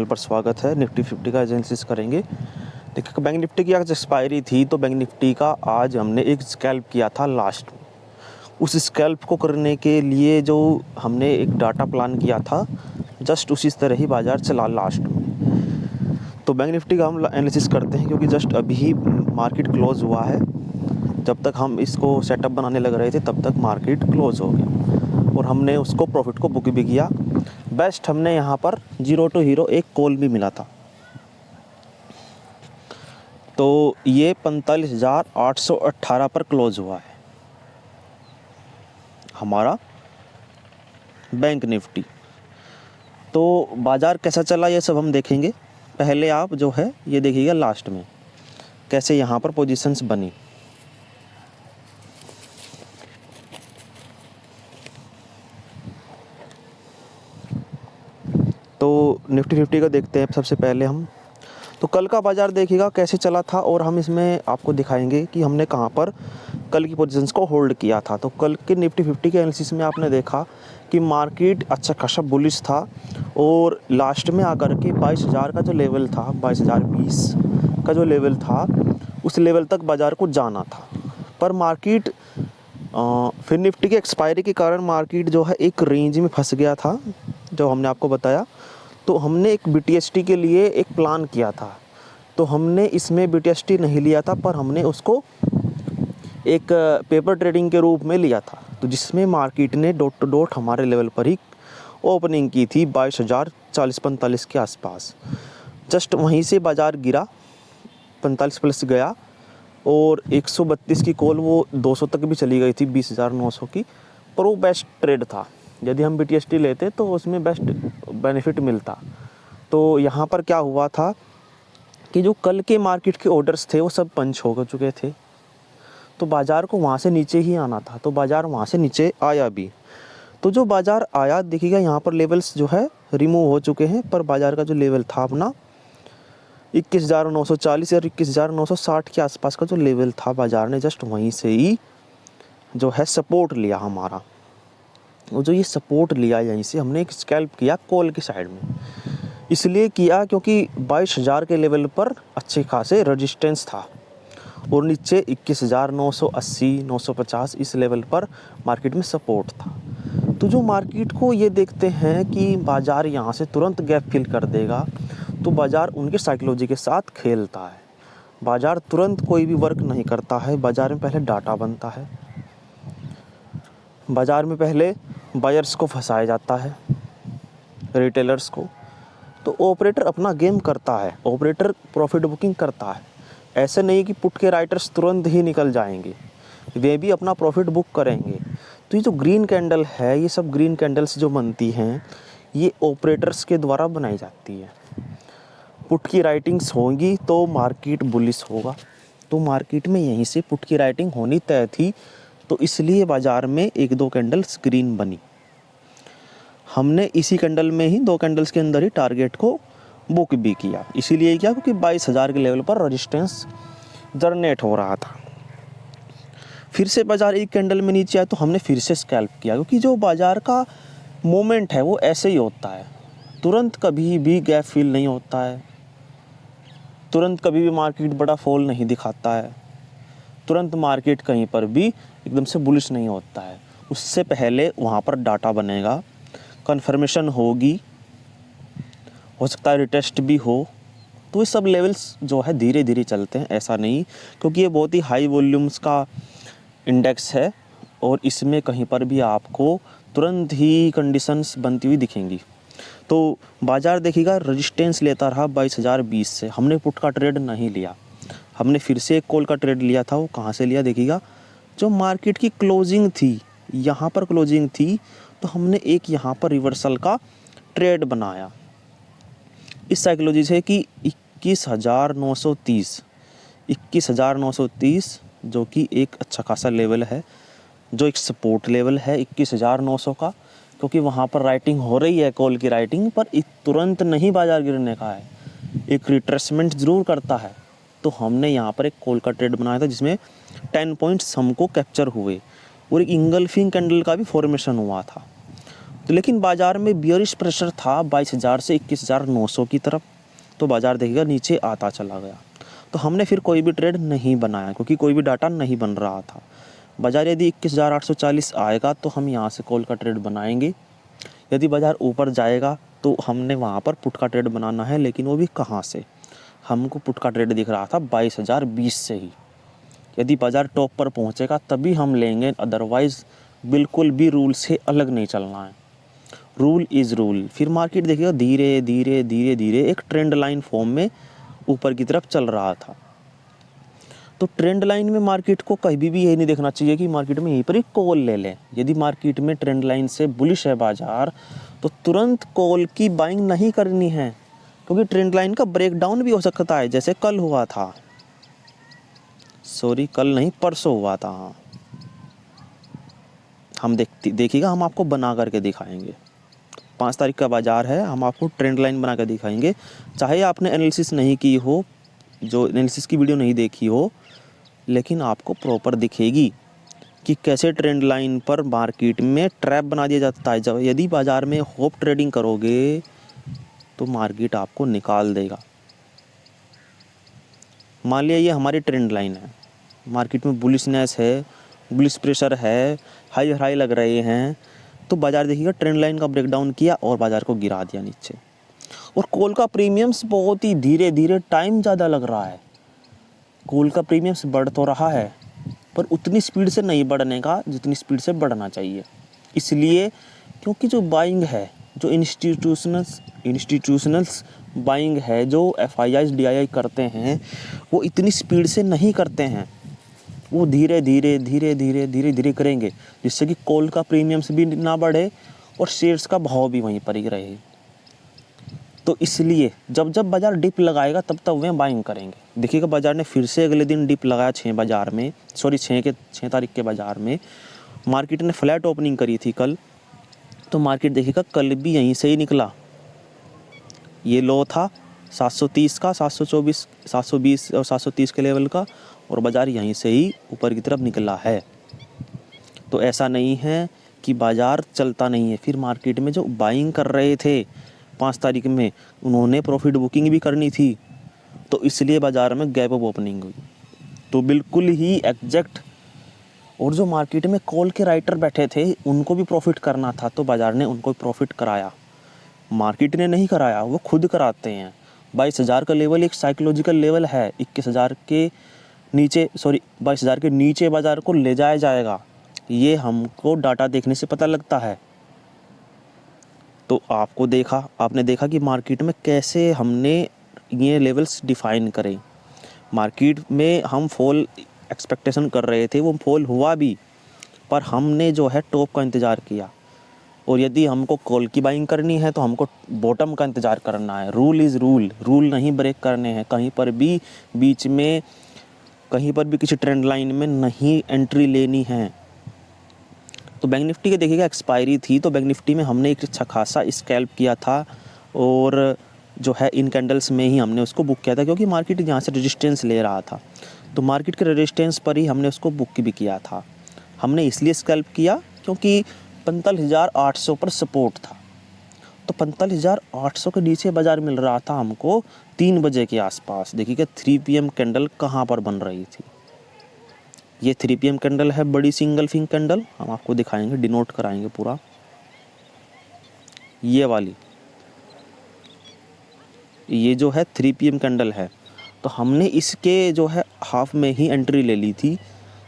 पर स्वागत है। निफ्टी 50 का एनालिसिस करेंगे। देखिए, बैंक निफ्टी की आज एक्सपायरी थी तो बैंक निफ्टी का आज हमने एक स्कैल्प किया था लास्ट में। उस स्कैल्प को करने के लिए जो हमने एक डाटा प्लान किया था, जस्ट उसी तरह ही बाज़ार चला लास्ट में। तो बैंक निफ्टी का हम एनालिसिस करते हैं क्योंकि जस्ट अभी ही मार्केट क्लोज़ हुआ है। जब तक हम इसको सेटअप बनाने लग रहे थे तब तक मार्केट क्लोज़ हो गया और हमने उसको प्रॉफिट को बुक भी किया। बेस्ट हमने यहाँ पर 0 टू हीरो एक कॉल भी मिला था। तो ये 45,818 पर क्लोज हुआ है हमारा बैंक निफ्टी। तो बाज़ार कैसा चला ये सब हम देखेंगे। पहले आप जो है ये देखिएगा लास्ट में कैसे यहाँ पर पोजीशंस बनी। तो निफ्टी 50 का देखते हैं सबसे पहले हम। तो कल का बाज़ार देखिएगा कैसे चला था और हम इसमें आपको दिखाएंगे कि हमने कहाँ पर कल की पोजीशंस को होल्ड किया था। तो कल के निफ्टी 50 के एनालिसिस में आपने देखा कि मार्केट अच्छा खासा बुलिश था और लास्ट में आकर के 22,000 का जो लेवल था, 22,020 का जो लेवल था, उस लेवल तक बाज़ार को जाना था। पर मार्केट फिर निफ्टी के एक्सपायरी के कारण मार्केट जो है एक रेंज में फंस गया था, जो हमने आपको बताया। तो हमने एक BTST के लिए एक प्लान किया था। तो हमने इसमें BTST नहीं लिया था, पर हमने उसको एक पेपर ट्रेडिंग के रूप में लिया था। तो जिसमें मार्केट ने डॉट टू डॉट हमारे लेवल पर ही ओपनिंग की थी 22,040-45 के आसपास। जस्ट वहीं से बाज़ार गिरा, 45 प्लस गया और 132 की कॉल वो 200 तक भी चली गई थी, 20,900 की। पर वो बेस्ट ट्रेड था। यदि हम BTST लेते तो उसमें बेस्ट बेनिफिट मिलता। तो यहाँ पर क्या हुआ था कि जो कल के मार्केट के ऑर्डर्स थे वो सब पंच हो चुके थे। तो बाज़ार को वहाँ से नीचे ही आना था, तो बाज़ार वहाँ से नीचे आया भी। तो जो बाज़ार आया देखिएगा यहाँ पर लेवल्स जो है रिमूव हो चुके हैं। पर बाज़ार का जो लेवल था अपना 21,940 और 21,960 के आसपास का जो लेवल था, बाज़ार ने जस्ट वहीं से ही जो है सपोर्ट लिया हमारा। वो जो ये सपोर्ट लिया यहीं से हमने एक स्कैल्प किया कॉल की साइड में। इसलिए किया क्योंकि 22,000 के लेवल पर अच्छे खासे रेजिस्टेंस था और नीचे 21,980 950 इस लेवल पर मार्केट में सपोर्ट था। तो जो मार्केट को ये देखते हैं कि बाज़ार यहाँ से तुरंत गैप फिल कर देगा, तो बाज़ार उनके साइकोलॉजी के साथ खेलता है। बाज़ार तुरंत कोई भी वर्क नहीं करता है। बाज़ार में पहले डाटा बनता है, बाज़ार में पहले बायर्स को फंसाया जाता है, रिटेलर्स को। तो ऑपरेटर अपना गेम करता है, ऑपरेटर प्रॉफिट बुकिंग करता है। ऐसे नहीं कि पुट के राइटर्स तुरंत ही निकल जाएंगे, वे भी अपना प्रॉफिट बुक करेंगे। तो ये जो ग्रीन कैंडल है, ये सब ग्रीन कैंडल्स जो बनती हैं ये ऑपरेटर्स के द्वारा बनाई जाती है। पुट की राइटिंग्स होंगी तो मार्केट बुलिश होगा। तो मार्केट में यहीं से पुट की राइटिंग होनी तय थी, तो इसलिए बाज़ार में एक दो कैंडल्स ग्रीन बनी। हमने इसी कैंडल में ही 2 कैंडल्स के अंदर ही टारगेट को बुक भी किया। इसीलिए क्या, क्योंकि 22,000 के लेवल पर रेजिस्टेंस जनरेट हो रहा था। फिर से बाज़ार एक कैंडल में नीचे आया तो हमने फिर से स्कैल्प किया, क्योंकि जो बाज़ार का मोमेंट है वो ऐसे ही होता है। तुरंत कभी भी गैप फिल नहीं होता है, तुरंत कभी भी मार्केट बड़ा फॉल नहीं दिखाता है, तुरंत मार्केट कहीं पर भी एकदम से बुलिश नहीं होता है। उससे पहले वहाँ पर डाटा बनेगा, कन्फर्मेशन होगी, हो सकता है रिटेस्ट भी हो। तो ये सब लेवल्स जो है धीरे धीरे चलते हैं, ऐसा नहीं, क्योंकि ये बहुत ही हाई वॉल्यूम्स का इंडेक्स है और इसमें कहीं पर भी आपको तुरंत ही कंडीशंस बनती हुई दिखेंगी। तो बाज़ार देखिएगा रेजिस्टेंस लेता रहा 22,020 से। हमने पुट का ट्रेड नहीं लिया, हमने फिर से एक कॉल का ट्रेड लिया था। वो कहाँ से लिया देखिएगा, जो मार्केट की क्लोजिंग थी यहाँ पर क्लोजिंग थी, तो हमने एक यहाँ पर रिवर्सल का ट्रेड बनाया इस साइकोलॉजी से कि 21,930 जो कि एक अच्छा खासा लेवल है, जो एक सपोर्ट लेवल है 21,900 का। क्योंकि वहाँ पर राइटिंग हो रही है कॉल की राइटिंग, पर तुरंत नहीं बाज़ार गिरने का है, एक रिट्रेसमेंट ज़रूर करता है। तो हमने यहाँ पर एक कॉल का ट्रेड बनाया था जिसमें 10 पॉइंट्स हमको कैप्चर हुए और एक इंगल्फिंग कैंडल का भी फॉर्मेशन हुआ था। तो लेकिन बाज़ार में बियरिश प्रेशर था 22,000 से 21,900 की तरफ, तो बाज़ार देखिएगा नीचे आता चला गया। तो हमने फिर कोई भी ट्रेड नहीं बनाया क्योंकि कोई भी डाटा नहीं बन रहा था। बाज़ार यदि 21,840 आएगा तो हम यहाँ से कॉल का ट्रेड बनाएंगे। यदि बाज़ार ऊपर जाएगा तो हमने वहाँ पर पुट का ट्रेड बनाना है, लेकिन वो भी कहाँ से, हमको पुट का ट्रेड दिख रहा था 22,020 से ही। यदि बाज़ार टॉप पर पहुँचेगा तभी हम लेंगे, अदरवाइज़ बिल्कुल भी रूल से अलग नहीं चलना है। Rule is rule. फिर मार्केट देखिएगा धीरे धीरे धीरे धीरे एक ट्रेंड लाइन फॉर्म में ऊपर की तरफ चल रहा था। तो ट्रेंड लाइन में मार्केट को कभी भी यही नहीं देखना चाहिए कि मार्केट में यहीं पर ही कॉल ले लें। यदि मार्केट में ट्रेंड लाइन से बुलिश है बाज़ार तो तुरंत कॉल की बाइंग नहीं करनी है, क्योंकि ट्रेंड लाइन का ब्रेकडाउन भी हो सकता है, जैसे कल हुआ था, सॉरी कल नहीं परसों हुआ था। हाँ, हम देखिएगा, हम आपको बना करके दिखाएंगे। 5 तारीख का बाज़ार है, हम आपको ट्रेंड लाइन बना कर दिखाएंगे। चाहे आपने एनालिसिस नहीं की हो, जो एनालिसिस की वीडियो नहीं देखी हो, लेकिन आपको प्रॉपर दिखेगी कि कैसे ट्रेंड लाइन पर मार्केट में ट्रैप बना दिया जाता है। जब यदि बाज़ार में होप ट्रेडिंग करोगे तो मार्केट आपको निकाल देगा। मान लिया ये हमारी ट्रेंड लाइन है, मार्केट में बुलिशनेस है, बुलिश प्रेशर है, हाई लग रहे हैं, तो बाज़ार देखिएगा ट्रेंड लाइन का ब्रेकडाउन किया और बाज़ार को गिरा दिया नीचे। और कॉल का प्रीमियम्स बहुत ही धीरे धीरे, टाइम ज़्यादा लग रहा है। कॉल का प्रीमियम्स बढ़ तो रहा है पर उतनी स्पीड से नहीं बढ़ने का जितनी स्पीड से बढ़ना चाहिए। इसलिए क्योंकि जो बाइंग है, जो इंस्टीट्यूशनल्स बाइंग है, जो FIIs DII करते हैं, वो इतनी स्पीड से नहीं करते हैं। वो धीरे धीरे धीरे धीरे धीरे धीरे करेंगे, जिससे कि कॉल का प्रीमियम्स भी ना बढ़े और शेयर्स का भाव भी वहीं पर ही रहे। तो इसलिए जब जब बाज़ार डिप लगाएगा तब तब वे बाइंग करेंगे। देखिएगा बाज़ार ने फिर से अगले दिन डिप लगाया 6 तारीख के बाज़ार में। मार्केट ने फ्लैट ओपनिंग करी थी कल, तो मार्केट देखिएगा कल भी यहीं से ही निकला। ये लो था 730 का, 724, 720 और 730 के लेवल का, और बाज़ार यहीं से ही ऊपर की तरफ निकला है। तो ऐसा नहीं है कि बाज़ार चलता नहीं है। फिर मार्केट में जो बाइंग कर रहे थे 5 तारीख में, उन्होंने प्रॉफिट बुकिंग भी करनी थी, तो इसलिए बाज़ार में गैप अप ओपनिंग हुई। तो बिल्कुल ही एग्जैक्ट। और जो मार्केट में कॉल के राइटर बैठे थे उनको भी प्रॉफिट करना था, तो बाज़ार ने उनको प्रॉफिट कराया। मार्केट ने नहीं कराया, वो खुद कराते हैं। 22,000 का लेवल एक साइकोलॉजिकल लेवल है। 21,000 के नीचे, 22,000 के नीचे बाज़ार को ले जाया जाएगा, ये हमको डाटा देखने से पता लगता है। तो आपने देखा कि मार्केट में कैसे हमने ये लेवल्स डिफ़ाइन करे। मार्केट में हम फॉल एक्सपेक्टेशन कर रहे थे, वो फॉल हुआ भी, पर हमने जो है टॉप का इंतज़ार किया। और यदि हमको कॉल की बाइंग करनी है तो हमको बॉटम का इंतज़ार करना है। रूल इज़ रूल, रूल नहीं ब्रेक करने हैं। कहीं पर भी बीच में, कहीं पर भी किसी ट्रेंड लाइन में नहीं एंट्री लेनी है। तो बैंक निफ्टी के देखिएगा एक्सपायरी थी, तो बैंक निफ्टी में हमने एक अच्छा खासा स्कैल्प किया था, और जो है इन कैंडल्स में ही हमने उसको बुक किया था, क्योंकि मार्केट यहाँ से रेजिस्टेंस ले रहा था। तो मार्केट के रेजिस्टेंस पर ही हमने उसको बुक भी किया था। हमने इसलिए स्कैल्प किया क्योंकि 45,800 पर सपोर्ट था। तो 45,800 के नीचे बाज़ार मिल रहा था हमको 3 बजे के आसपास। देखिएगा 3 PM कैंडल कहाँ पर बन रही थी। ये 3 PM कैंडल है, बड़ी सिंगल फिंग कैंडल, हम आपको दिखाएंगे, डिनोट कराएंगे पूरा। ये वाली, ये जो है 3 PM कैंडल है, तो हमने इसके जो है हाफ में ही एंट्री ले ली थी।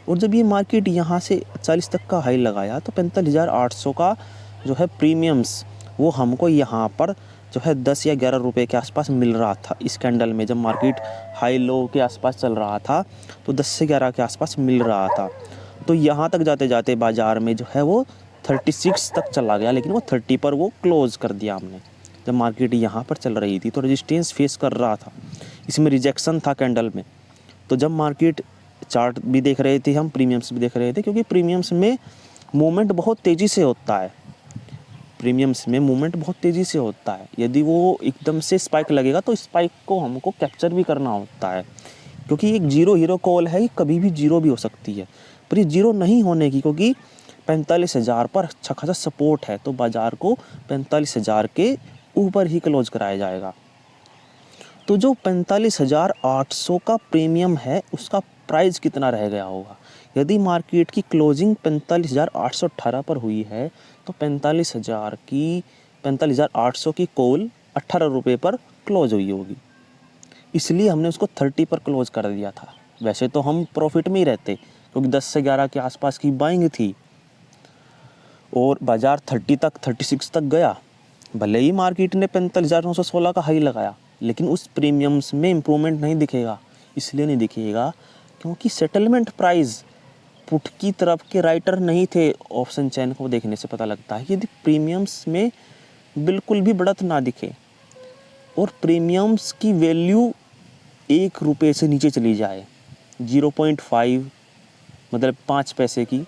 और जब ये मार्केट यहाँ से 40 तक का हाई लगाया तो 45,800 का जो है प्रीमियम्स, वो हमको यहाँ पर जो है 10 या 11 रुपये के आसपास मिल रहा था। इस कैंडल में जब मार्केट हाई लो के आसपास चल रहा था तो 10 से 11 के आसपास मिल रहा था। तो यहाँ तक जाते जाते बाज़ार में जो है वो 36 तक चला गया, लेकिन वो 30 पर वो क्लोज़ कर दिया हमने। जब मार्केट यहाँ पर चल रही थी तो रेजिस्टेंस फेस कर रहा था, इसमें रिजेक्शन था कैंडल में। तो जब मार्केट चार्ट भी देख रहे थे हम, प्रीमियम्स भी देख रहे थे, क्योंकि प्रीमियम्स में मूवमेंट बहुत तेज़ी से होता है। प्रीमियम्स में मूवमेंट बहुत तेज़ी से होता है। यदि वो एकदम से स्पाइक लगेगा तो स्पाइक को हमको कैप्चर भी करना होता है, क्योंकि एक जीरो हीरो कॉल है, ये कभी भी जीरो भी हो सकती है। पर ये जीरो नहीं होने की, क्योंकि 45,000 पर अच्छा खासा सपोर्ट है, तो बाज़ार को 45,000 के ऊपर ही क्लोज कराया जाएगा। तो जो 45,800 का प्रीमियम है उसका प्राइस कितना रह गया होगा? यदि मार्केट की क्लोजिंग 45,818 पर हुई है तो 45,800 की कॉल 18 रुपये पर क्लोज हुई होगी, इसलिए हमने उसको 30 पर क्लोज कर दिया था। वैसे तो हम प्रॉफिट में ही रहते क्योंकि 10 से 11 के आसपास की बाइंग थी और बाज़ार 30 तक 36 तक गया। भले ही मार्केट ने 45,916 का हाई लगाया, लेकिन उस प्रीमियम्स में इम्प्रूवमेंट नहीं दिखेगा। इसलिए नहीं दिखेगा क्योंकि सेटलमेंट प्राइस पुट की तरफ के राइटर नहीं थे। ऑप्शन चैन को देखने से पता लगता है यदि प्रीमियम्स में बिल्कुल भी बढ़त ना दिखे और प्रीमियम्स की वैल्यू 1 रुपये से नीचे चली जाए, 0.5 मतलब 5 पैसे की,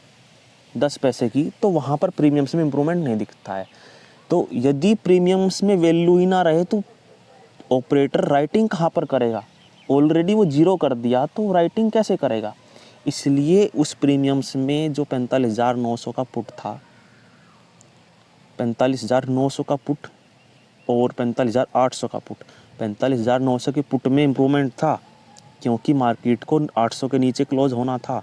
10 पैसे की, तो वहाँ पर प्रीमियम्स में इम्प्रूवमेंट नहीं दिखता है। तो यदि प्रीमियम्स में वैल्यू ही ना रहे तो ऑपरेटर राइटिंग कहाँ पर करेगा? ऑलरेडी वो 0 कर दिया तो राइटिंग कैसे करेगा? इसलिए उस प्रीमियम्स में जो 45,900 का पुट था, 45,900 का पुट और 45,800 का पुट, 45,900 के पुट में इम्प्रूवमेंट था क्योंकि मार्केट को 800 के नीचे क्लोज होना था।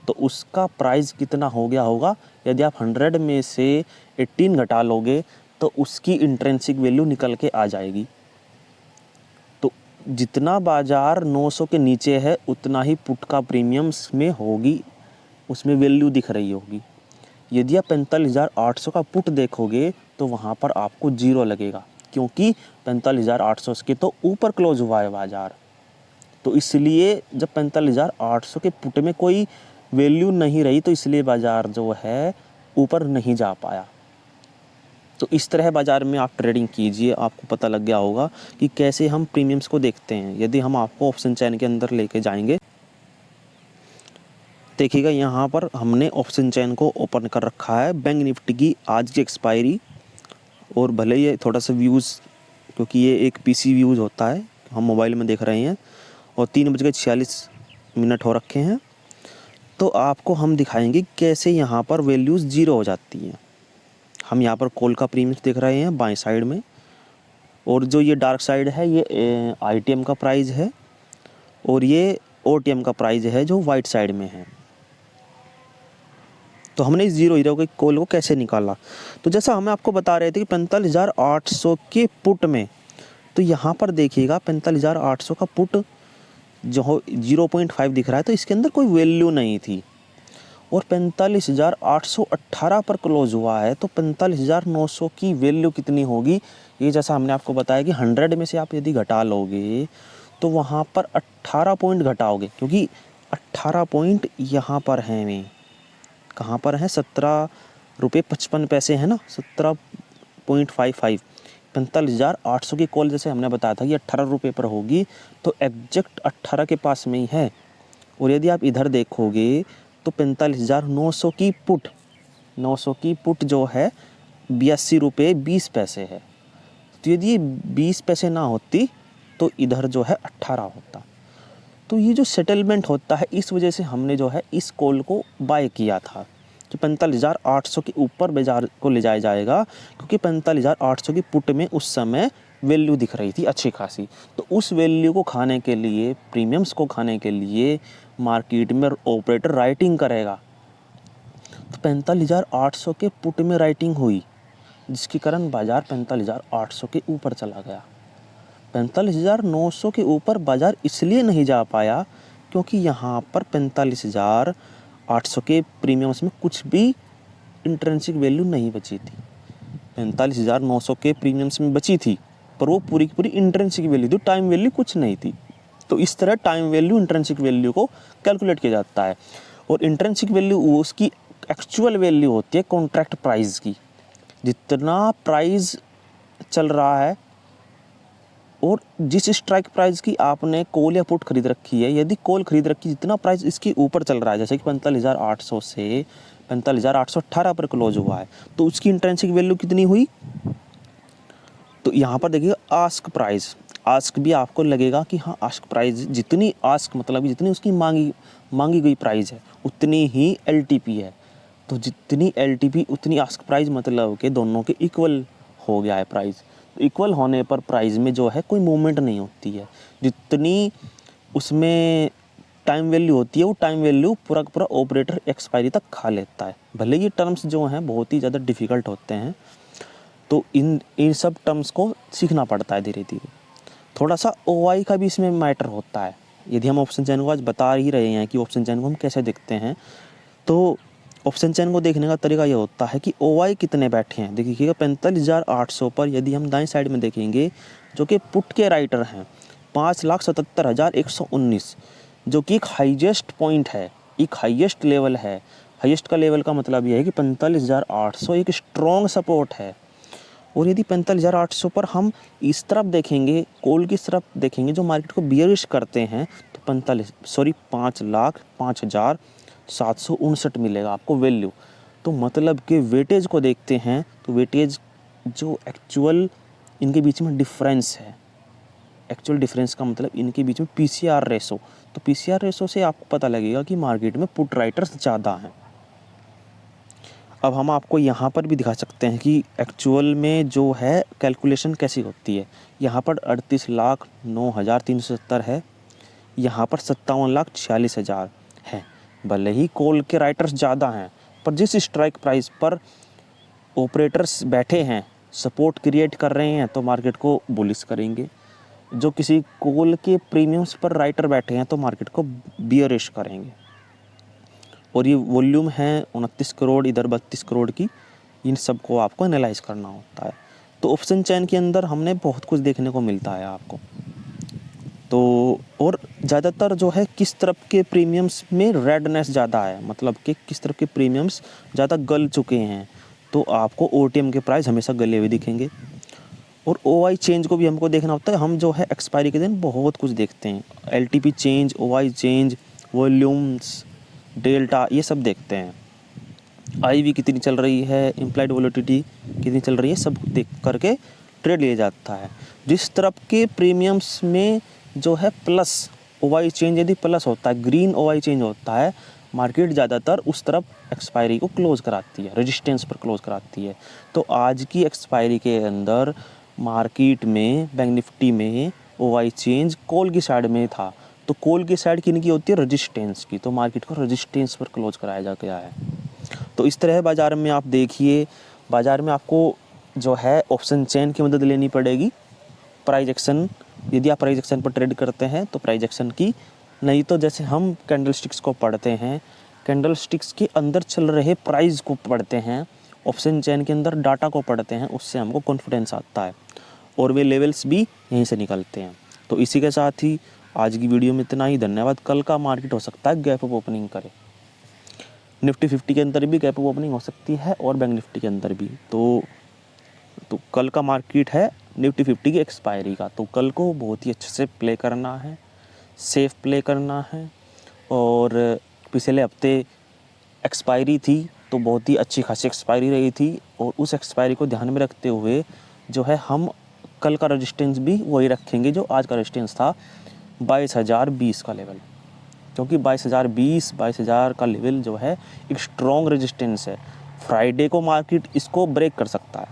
तो उसका प्राइस कितना हो गया होगा? यदि आप 100 में से 18 घटा लोगे तो उसकी इंट्रिंसिक वैल्यू निकल के आ जाएगी। तो जितना बाज़ार 900 के नीचे है उतना ही पुट का प्रीमियम्स में होगी, उसमें वैल्यू दिख रही होगी। यदि आप 45,800 का पुट देखोगे तो वहाँ पर आपको 0 लगेगा क्योंकि 45,800 के तो ऊपर क्लोज हुआ है बाज़ार। तो इसलिए जब 45,800 के पुट में कोई वैल्यू नहीं रही तो इसलिए बाज़ार जो है ऊपर नहीं जा पाया। तो इस तरह बाज़ार में आप ट्रेडिंग कीजिए, आपको पता लग गया होगा कि कैसे हम प्रीमियम्स को देखते हैं। यदि हम आपको ऑप्शन चैन के अंदर लेके जाएंगे, देखिएगा यहाँ पर हमने ऑप्शन चैन को ओपन कर रखा है, बैंक निफ्टी की आज की एक्सपायरी, और भले ही थोड़ा सा व्यूज़, क्योंकि ये एक पीसी व्यूज़ होता है, हम मोबाइल में देख रहे हैं, और 3:46 हो रखे हैं। तो आपको हम दिखाएंगे कैसे यहाँ पर वैल्यूज़ 0 हो जाती हैं। हम यहाँ पर कॉल का प्रीमियम देख रहे हैं बाएं साइड में, और जो ये डार्क साइड है ये आईटीएम का प्राइस है, और ये ओटीएम का प्राइस है जो वाइट साइड में है। तो हमने इस 0 के कॉल को कैसे निकाला? तो जैसा हम आपको बता रहे थे कि 45,800 के पुट में, तो यहाँ पर देखिएगा 45,800 का पुट जो 0.5 दिख रहा है, तो इसके अंदर कोई वैल्यू नहीं थी, और 45,818 पर क्लोज हुआ है। तो 45,900 की वैल्यू कितनी होगी? ये जैसा हमने आपको बताया कि 100 में से आप यदि घटा लोगे तो वहाँ पर 18 पॉइंट घटाओगे, क्योंकि 18 पॉइंट यहाँ पर हैं, में कहाँ पर हैं? 17.55 है ना, 17.55। 45,800 की कॉल जैसे हमने बताया था कि 18 रुपये पर होगी, तो एग्जैक्ट 18 के पास में ही है। और यदि आप इधर देखोगे तो 45,900 की पुट, 900 की पुट जो है 82 रुपये 20 पैसे है। तो यदि ये 20 पैसे ना होती तो इधर जो है 18 होता। तो ये जो सेटलमेंट होता है, इस वजह से हमने जो है इस कॉल को बाय किया था कि 45,800 के ऊपर बाजार को ले जाया जाएगा, क्योंकि 45,800 की पुट में उस समय वैल्यू दिख रही थी अच्छी खासी। तो उस वैल्यू को खाने के लिए, प्रीमियम्स को खाने के लिए मार्केट में ऑपरेटर राइटिंग करेगा। तो 45,800 के पुट में राइटिंग हुई, जिसके कारण बाज़ार 45,800 के ऊपर चला गया। 45,900 के ऊपर बाज़ार इसलिए नहीं जा पाया क्योंकि यहाँ पर 45,800 के प्रीमियम्स में कुछ भी इंट्रिंसिक वैल्यू नहीं बची थी। 45,900 के प्रीमियम्स में बची थी, पर वो पूरी की पूरी इंट्रिंसिक वैल्यू थी, टाइम वैल्यू कुछ नहीं थी। तो इस तरह टाइम वैल्यू इंट्रिंसिक वैल्यू को कैलकुलेट किया जाता है, और इंट्रिंसिक वैल्यू उसकी एक्चुअल वैल्यू होती है कॉन्ट्रैक्ट प्राइस की। जितना प्राइस चल रहा है और जिस स्ट्राइक प्राइस की आपने कॉल या पुट खरीद रखी है, यदि कॉल खरीद रखी जितना प्राइस इसके ऊपर चल रहा है, जैसे कि 45,800 से 45,818 पर क्लोज हुआ है, तो उसकी इंट्रिंसिक वैल्यू कितनी हुई? तो यहाँ पर देखिए आस्क प्राइस, आस्क भी आपको लगेगा कि हाँ आस्क प्राइस जितनी, आस्क मतलब जितनी उसकी मांगी गई प्राइस है उतनी ही एलटीपी है। तो जितनी LTP उतनी आस्क प्राइस, मतलब कि दोनों के इक्वल हो गया है प्राइस। इक्वल होने पर प्राइस में जो है कोई मूवमेंट नहीं होती है, जितनी उसमें टाइम वैल्यू होती है वो टाइम वैल्यू पूरा का पूरा ऑपरेटर एक्सपायरी तक खा लेता है। भले ये टर्म्स जो हैं बहुत ही ज़्यादा डिफ़िकल्ट होते हैं, तो इन सब टर्म्स को सीखना पड़ता है धीरे धीरे। थोड़ा सा OI का भी इसमें मैटर होता है। यदि हम ऑप्शन चेन को आज बता ही रहे हैं कि ऑप्शन चेन को हम कैसे देखते हैं, तो ऑप्शन चेन को देखने का तरीका ये होता है कि OI कितने बैठे हैं। देखिएगा 45,800 पर यदि हम दाएं साइड में देखेंगे, जो कि पुट के राइटर हैं 5,77,119, जो कि एक हाईएस्ट पॉइंट है, एक हाईएस्ट लेवल है। हाईएस्ट का लेवल का मतलब ये है कि 45,800 एक स्ट्रॉन्ग सपोर्ट है। और यदि 45,800 पर हम इस तरफ देखेंगे, कॉल की तरफ देखेंगे जो मार्केट को बियरिश करते हैं, तो 5,05,759 मिलेगा आपको वैल्यू। तो मतलब कि वेटेज को देखते हैं तो वेटेज जो एक्चुअल इनके बीच में डिफरेंस है, एक्चुअल डिफरेंस का मतलब इनके बीच में PCR रेशो, तो PCR रेशो से आपको पता लगेगा कि मार्केट में पुट राइटर्स ज़्यादा हैं। अब हम आपको यहाँ पर भी दिखा सकते हैं कि एक्चुअल में जो है कैलकुलेशन कैसी होती है। यहाँ पर 38,09,370 है, यहाँ पर 57,46,000 है। भले ही कॉल के राइटर्स ज़्यादा हैं, पर जिस स्ट्राइक प्राइस पर ऑपरेटर्स बैठे हैं, सपोर्ट क्रिएट कर रहे हैं, तो मार्केट को बुलिश करेंगे। जो किसी कॉल के प्रीमियम्स पर राइटर बैठे हैं तो मार्केट को बियरिश करेंगे। और ये वॉल्यूम है 29 करोड़, इधर 32 करोड़ की, इन सब को आपको एनालाइज करना होता है। तो ऑप्शन चेन के अंदर हमने बहुत कुछ देखने को मिलता है आपको। तो और ज़्यादातर जो है किस तरफ के प्रीमियम्स में रेडनेस ज़्यादा है, मतलब कि किस तरफ के प्रीमियम्स ज़्यादा गल चुके हैं, तो आपको OTM के प्राइस हमेशा गले हुए दिखेंगे। और OI चेंज को भी हमको देखना होता है। हम जो है एक्सपायरी के दिन बहुत कुछ देखते हैं, LTP change, OI change, volumes, delta, ये सब देखते हैं। IV कितनी चल रही है, इम्प्लाइड वोलेटिलिटी कितनी चल रही है, सब देख करके ट्रेड लिया जाता है। जिस तरफ के प्रीमियम्स में जो है प्लस OI चेंज यदि प्लस होता है, ग्रीन OI चेंज होता है, मार्केट ज़्यादातर उस तरफ एक्सपायरी को क्लोज़ कराती है, रेजिस्टेंस पर क्लोज़ कराती है। तो आज की एक्सपायरी के अंदर मार्केट में बैंक निफ्टी में OI चेंज कॉल की साइड में था। तो कॉल की साइड किन की होती है, रेजिस्टेंस की, तो मार्केट को रेजिस्टेंस पर क्लोज कराया जा गया है। तो इस तरह बाज़ार में आप देखिए, बाज़ार में आपको जो है ऑप्शन चेन की मदद लेनी पड़ेगी। प्राइस एक्शन, यदि आप प्राइस एक्शन पर ट्रेड करते हैं तो प्राइस एक्शन की, नहीं तो जैसे हम कैंडल स्टिक्स को पढ़ते हैं, कैंडल स्टिक्स के अंदर चल रहे प्राइस को पढ़ते हैं, ऑप्शन चेन के अंदर डाटा को पढ़ते हैं, उससे हमको कॉन्फिडेंस आता है और वे लेवल्स भी यहीं से निकलते हैं। तो इसी के साथ ही आज की वीडियो में इतना ही। धन्यवाद। कल का मार्केट हो सकता है गैप अप ओपनिंग करे, निफ्टी 50 के अंदर भी गैप अप ओपनिंग हो सकती है और बैंक निफ्टी के अंदर भी। तो कल का मार्केट है निफ्टी 50 की एक्सपायरी का, तो कल को बहुत ही अच्छे से प्ले करना है, सेफ प्ले करना है। और पिछले हफ्ते एक्सपायरी थी तो बहुत ही अच्छी खासी एक्सपायरी रही थी, और उस एक्सपायरी को ध्यान में रखते हुए जो है हम कल का रेजिस्टेंस भी वही रखेंगे जो आज का रेजिस्टेंस था, 22,020 का लेवल। क्योंकि 22,020 का लेवल जो है एक स्ट्रॉन्ग रेजिस्टेंस है। फ्राइडे को मार्केट इसको ब्रेक कर सकता है।